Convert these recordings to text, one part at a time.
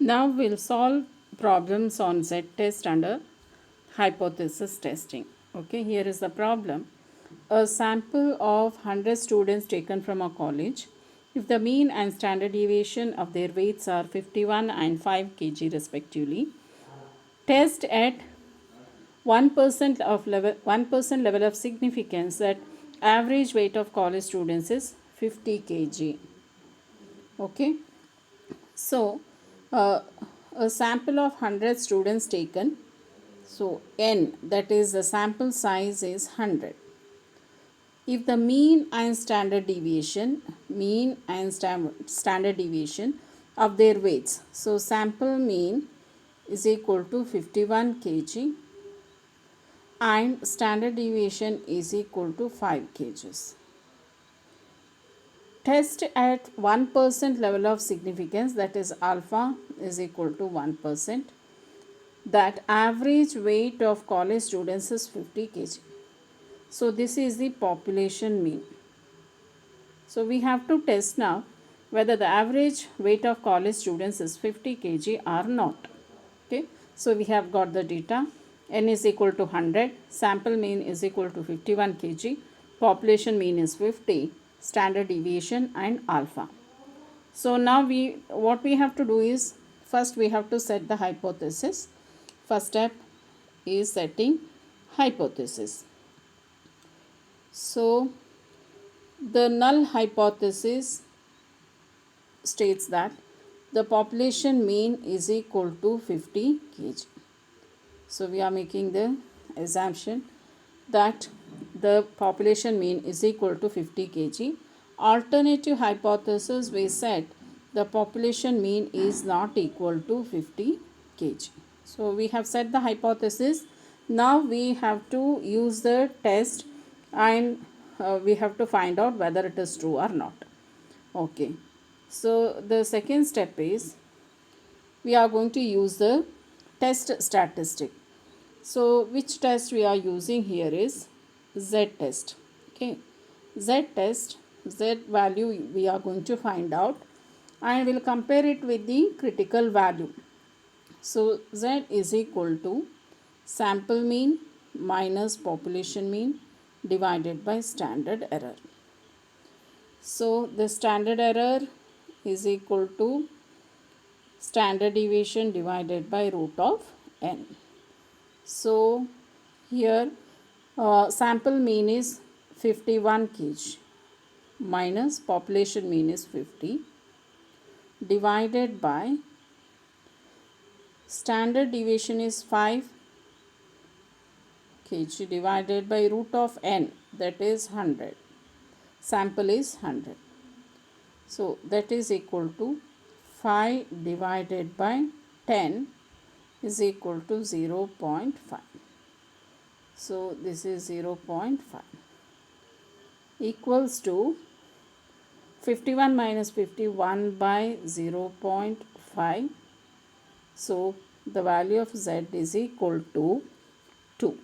Now we'll solve problems on Z-test under hypothesis testing. Okay, here is the problem. A sample of 100 students taken from a college. If the mean and standard deviation of their weights are 51 and 5 kg respectively, test at 1% level of significance that average weight of college students is 50 kg. Okay, so uh, a sample of 100 students taken, so n, that is the sample size, is 100. If the mean and standard deviation of their weights, so sample mean is equal to 51 kg and standard deviation is equal to 5 kgs. Test at 1% level of significance, that is alpha is equal to 1%, that average weight of college students is 50 kg. So this is the population mean. So we have to test now whether the average weight of college students is 50 kg or not. Okay, so we have got the data. N is equal to 100, sample mean is equal to 51 kg, population mean is 50, standard deviation and alpha. So now what we have to do is, first we have to set the hypothesis. First step is setting hypothesis. So the null hypothesis states that the population mean is equal to 50 kg. So we are making the assumption that the population mean is equal to 50 kg. Alternative hypothesis, we said the population mean is not equal to 50 kg. So we have set the hypothesis. Now we have to use the test and we have to find out whether it is true or not. Okay, so the second step is we are going to use the test statistic. So which test we are using here is Z test. Okay, Z test, Z value we are going to find out and we'll compare it with the critical value. So Z is equal to sample mean minus population mean divided by standard error. So the standard error is equal to standard deviation divided by root of n. So here sample mean is 51 kg minus population mean is 50 divided by standard deviation is 5 kg divided by root of n, that is 100. Sample is 100. So that is equal to 5 divided by 10 is equal to 0.5. So this is 0.5 equals to 51 minus 51 by 0.5. So the value of Z is equal to 2.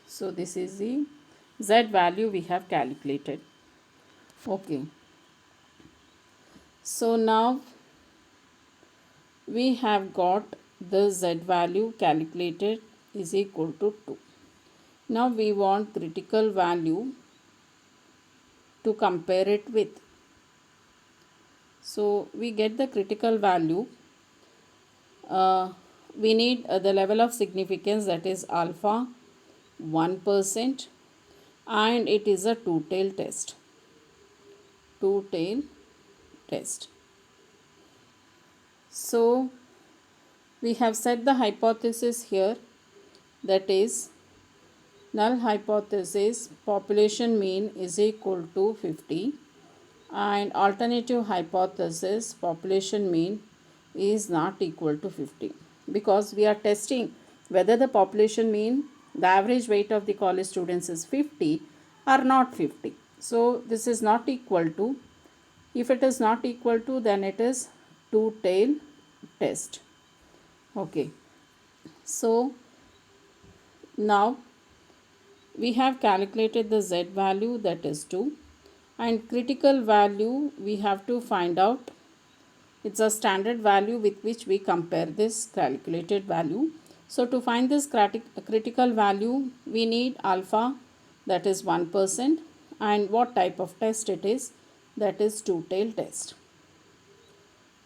So this is the Z value we have calculated. Okay. So now we have got the Z value calculated is equal to 2. Now we want critical value to compare it with. So we get the critical value. We need the level of significance, that is alpha 1%, and it is a two-tail test. Two-tail test. So we have set the hypothesis here, that is null hypothesis population mean is equal to 50 and alternative hypothesis population mean is not equal to 50, because we are testing whether the population mean, the average weight of the college students is 50 or not 50. So this is not equal to. If it is not equal to, then it is two-tail test. Okay, so now we have calculated the Z value, that is 2, and critical value we have to find out It's a standard value with which we compare this calculated value. So to find this critical value, we need alpha, that is 1%, and what type of test it is, that is two-tailed test.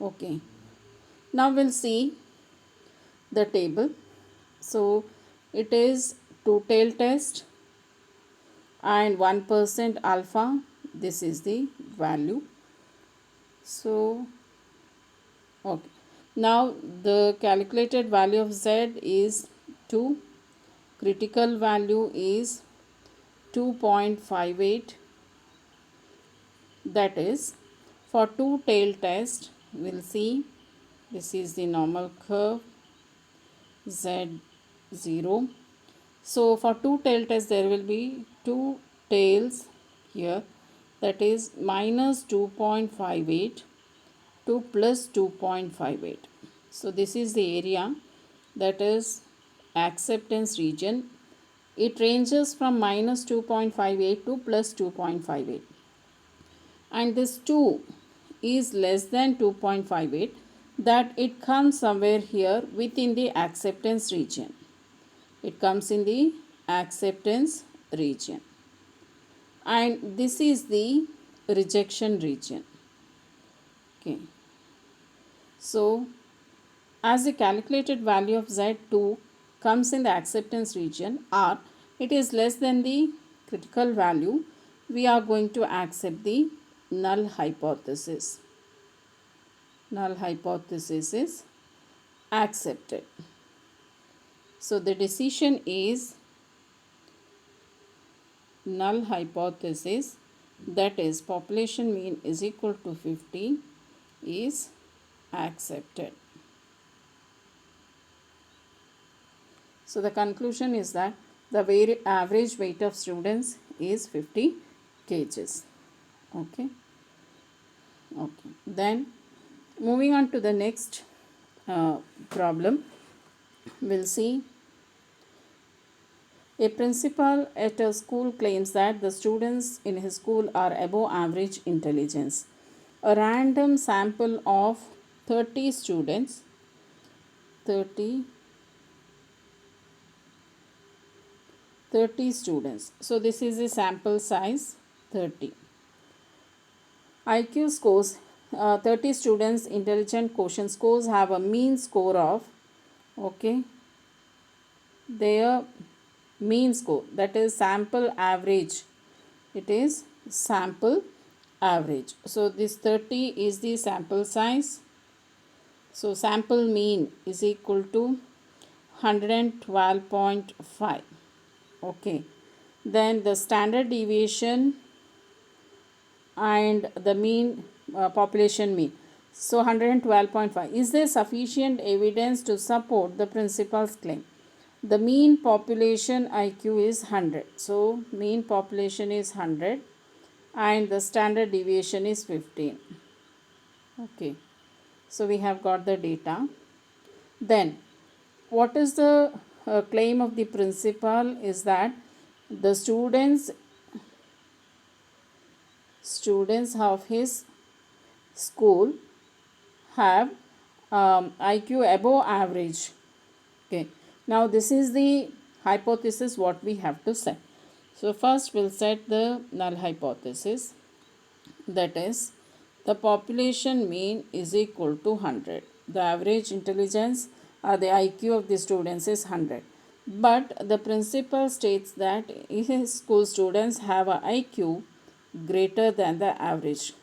Okay, now we'll see the table. So it is two-tailed test and 1% alpha, this is the value. So okay, now the calculated value of Z is 2, critical value is 2.58. That is, for two-tailed test, we'll see this is the normal curve Z0. So for two-tailed test, there will be two tails here, that is minus 2.58 to plus 2.58. So this is the area, that is acceptance region. It ranges from minus 2.58 to plus 2.58. And this 2 is less than 2.58, that it comes somewhere here within the acceptance region. It comes in the acceptance region. And this is the rejection region. Okay. So, as the calculated value of Z2 comes in the acceptance region, or it is less than the critical value, we are going to accept the null hypothesis. Null hypothesis is accepted. So the decision is null hypothesis, that is population mean is equal to 50, is accepted. So the conclusion is that the average weight of students is 50 kgs. Okay. Okay. Then moving on to the next problem, we'll see a principal at a school claims that the students in his school are above average intelligence. A random sample of 30 students, 30 students. So this is the sample size 30. IQ scores, 30 students intelligent quotient scores have a mean score of, okay, their mean score, that is sample average. It is sample average. So this 30 is the sample size. So sample mean is equal to 112.5. Okay. Then the standard deviation and the mean population mean. So 112.5. Is there sufficient evidence to support the principal's claim? The mean population IQ is 100. So mean population is 100 and the standard deviation is 15. Okay. So we have got the data. Then what is the claim of the principal is that the students of his school have IQ above average. Okay. Now this is the hypothesis what we have to set. So first we'll set the null hypothesis, that is the population mean is equal to 100. The average intelligence or the IQ of the students is 100. But the principal states that his school students have a IQ greater than the average,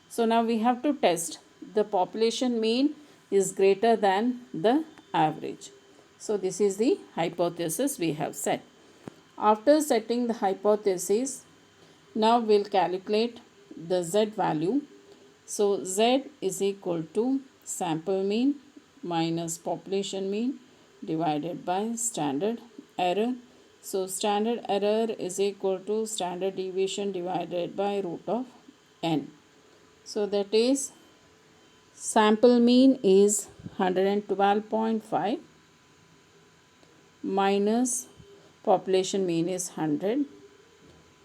So now we have to test the population mean is greater than the average. So this is the hypothesis we have set. After setting the hypothesis, now we'll calculate the Z value. So Z is equal to sample mean minus population mean divided by standard error. So standard error is equal to standard deviation divided by root of n. So that is sample mean is 112.5 minus population mean is 100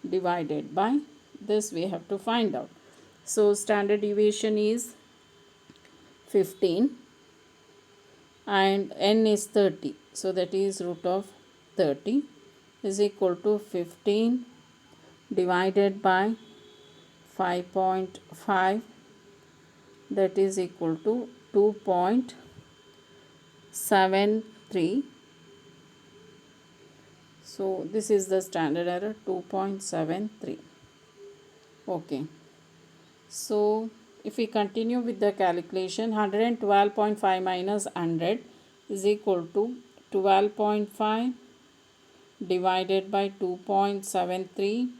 divided by this we have to find out. So standard deviation is 15 and n is 30. So that is root of 30 is equal to 15 divided by 5.5, that is equal to 2.73. So this is the standard error, 2.73. Okay. So if we continue with the calculation, 112.5 minus 100 is equal to 12.5 divided by 2.73,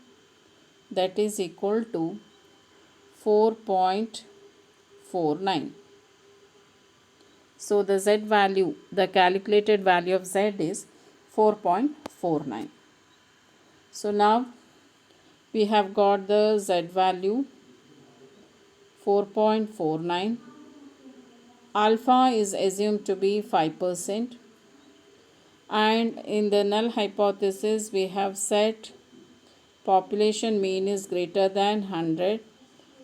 that is equal to 4.49. So the Z value, the calculated value of Z is 4.49. So now we have got the Z value 4.49. Alpha is assumed to be 5%, and in the null hypothesis we have set population mean is greater than 100.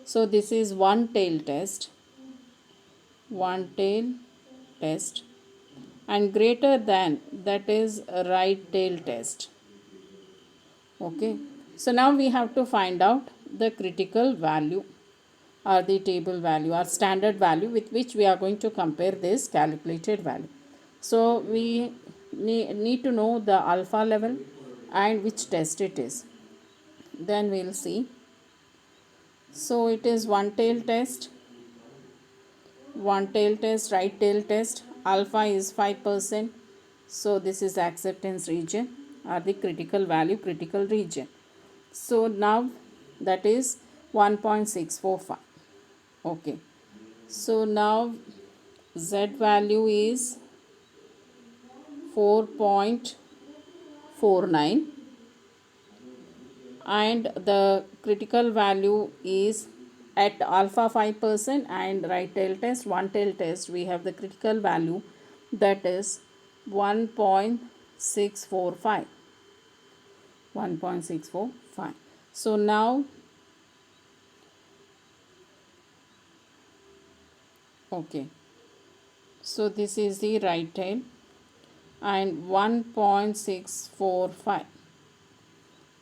So this is one tail test, and greater than, that is a right tail test. Okay, so now we have to find out the critical value or the table value or standard value with which we are going to compare this calculated value. So we need to know the alpha level and which test it is. Then we'll see. So it is one tail test, right tail test. Alpha is 5%. So this is acceptance region or the critical value, critical region. So now that is 1.645. Okay. So now Z value is 4.49 and the critical value is at alpha 5% and right tail test, one tail test, we have the critical value that is 1.645. So now, okay, so this is the right tail and 1.645.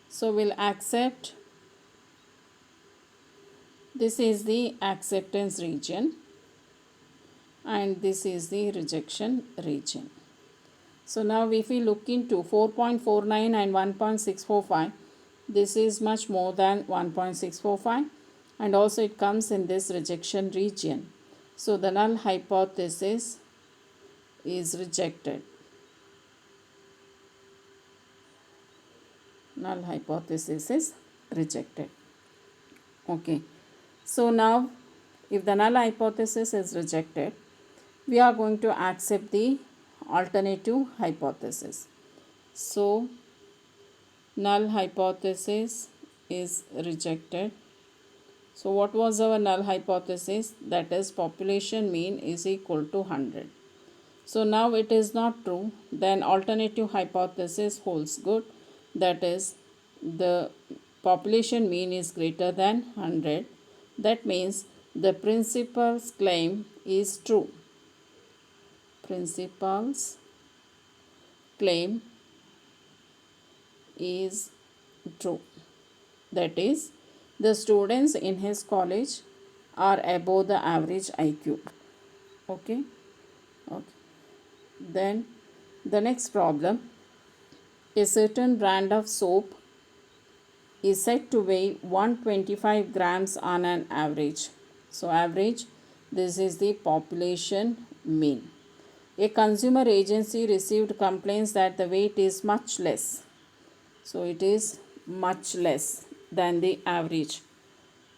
So we'll accept, this is the acceptance region and this is the rejection region. So now if we look into 4.49 and 1.645, this is much more than 1.645 and also it comes in this rejection region. So the null hypothesis is rejected. Null hypothesis is rejected. Okay. So now if the null hypothesis is rejected, we are going to accept the alternative hypothesis. So null hypothesis is rejected. So what was our null hypothesis? That is population mean is equal to 100. So now it is not true. Then alternative hypothesis holds good. That is the population mean is greater than 100. That means the principal's claim is true. Principal's claim is true. That is, the students in his college are above the average IQ. Okay. Then the next problem, a certain brand of soap is said to weigh 125 grams on an average. So average, this is the population mean. A consumer agency received complaints that the weight is much less. So it is much less than the average.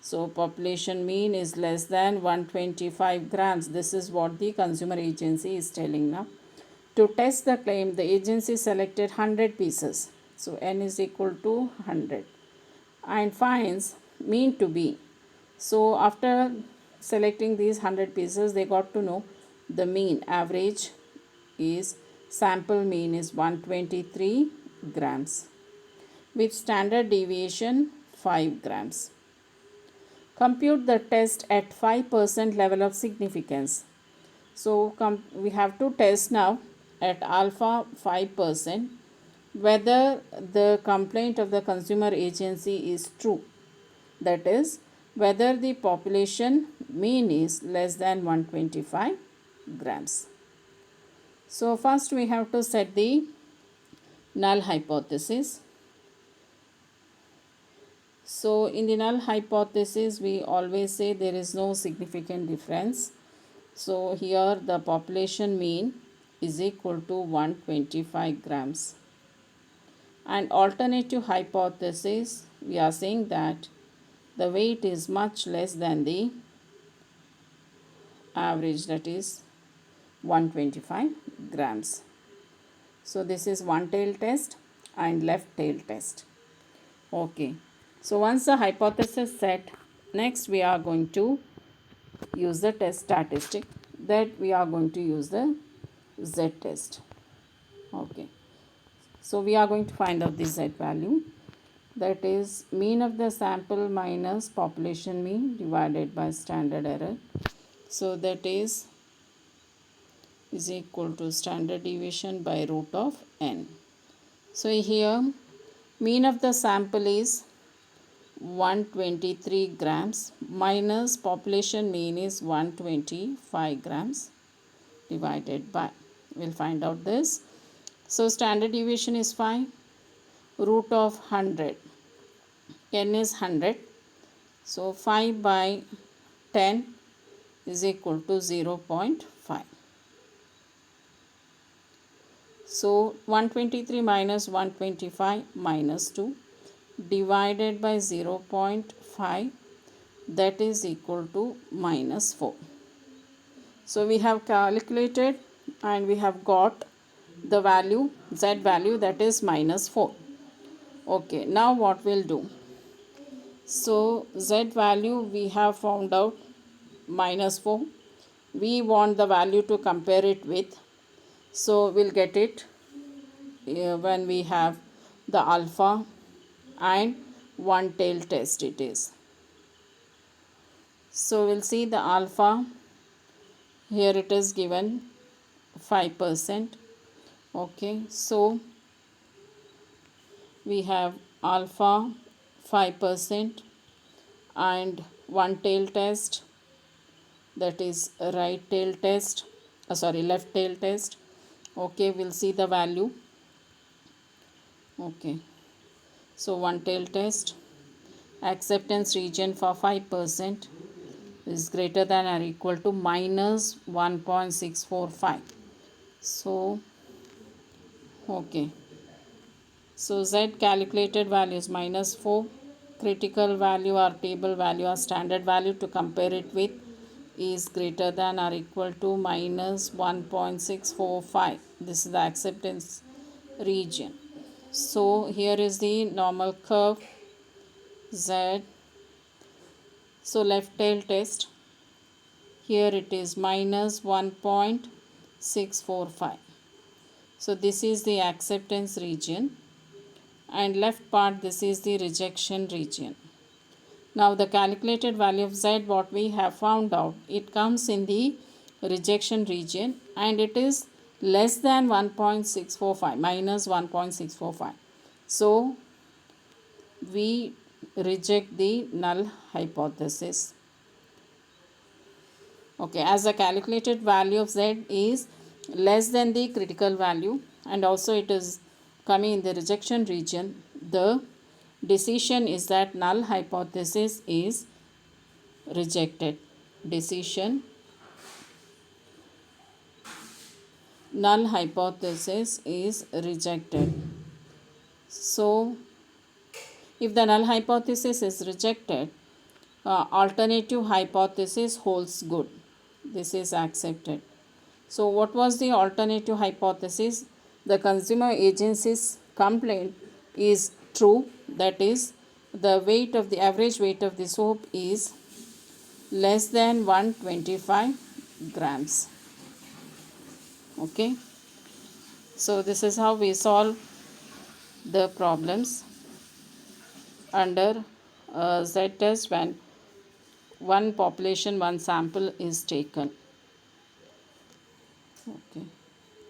So population mean is less than 125 grams. This is what the consumer agency is telling now. To test the claim, the agency selected 100 pieces. So n is equal to 100 and finds mean to be. So after selecting these 100 pieces, they got to know the mean average is, sample mean is 123 grams with standard deviation 5 grams. Compute the test at 5% level of significance. So we have to test now at alpha 5% whether the complaint of the consumer agency is true. That is, whether the population mean is less than 125 grams. So first we have to set the null hypothesis. So in the null hypothesis we always say there is no significant difference. So here the population mean is equal to 125 grams. And alternative hypothesis, we are saying that the weight is much less than the average, that is 125 grams. So this is one tail test and left tail test. Okay. So once the hypothesis set, next we are going to use the test statistic, that we are going to use the Z test. Okay. So we are going to find out the Z value, that is mean of the sample minus population mean divided by standard error. So that is equal to standard deviation by root of n. So here mean of the sample is 123 grams minus population mean is 125 grams divided by, we'll find out this. So standard deviation is 5, root of 100, n is 100, so 5 by 10 is equal to 0.5. So 123 minus 125 minus 2 divided by 0.5, that is equal to minus 4. So we have calculated and we have got the value, Z value, that is minus 4. Okay, now what we'll do? So Z value we have found out minus 4. We want the value to compare it with. So we'll get it when we have the alpha and one tail test it is. So we'll see the alpha. Here it is given 5%. Okay, so we have alpha 5% and one tail test, that is left tail test. Okay, we'll see the value. Okay, so one tail test, acceptance region for 5% is greater than or equal to minus 1.645. So okay, so Z calculated value is minus 4, critical value or table value or standard value to compare it with is greater than or equal to minus 1.645. This is the acceptance region. So here is the normal curve Z. So left tail test, here it is minus 1.645. So this is the acceptance region, and left part, this is the rejection region. Now the calculated value of Z, what we have found out, it comes in the rejection region and it is less than 1.645, minus 1.645. So we reject the null hypothesis. Okay, as the calculated value of Z is less than the critical value and also it is coming in the rejection region, the decision is that null hypothesis is rejected. Decision, null hypothesis is rejected. So if the null hypothesis is rejected, alternative hypothesis holds good. This is accepted. So what was the alternative hypothesis? The consumer agency's complaint is true, that is the weight of the average weight of the soap is less than 125 grams. Okay, so this is how we solve the problems under Z test when one population, one sample is taken. Okay.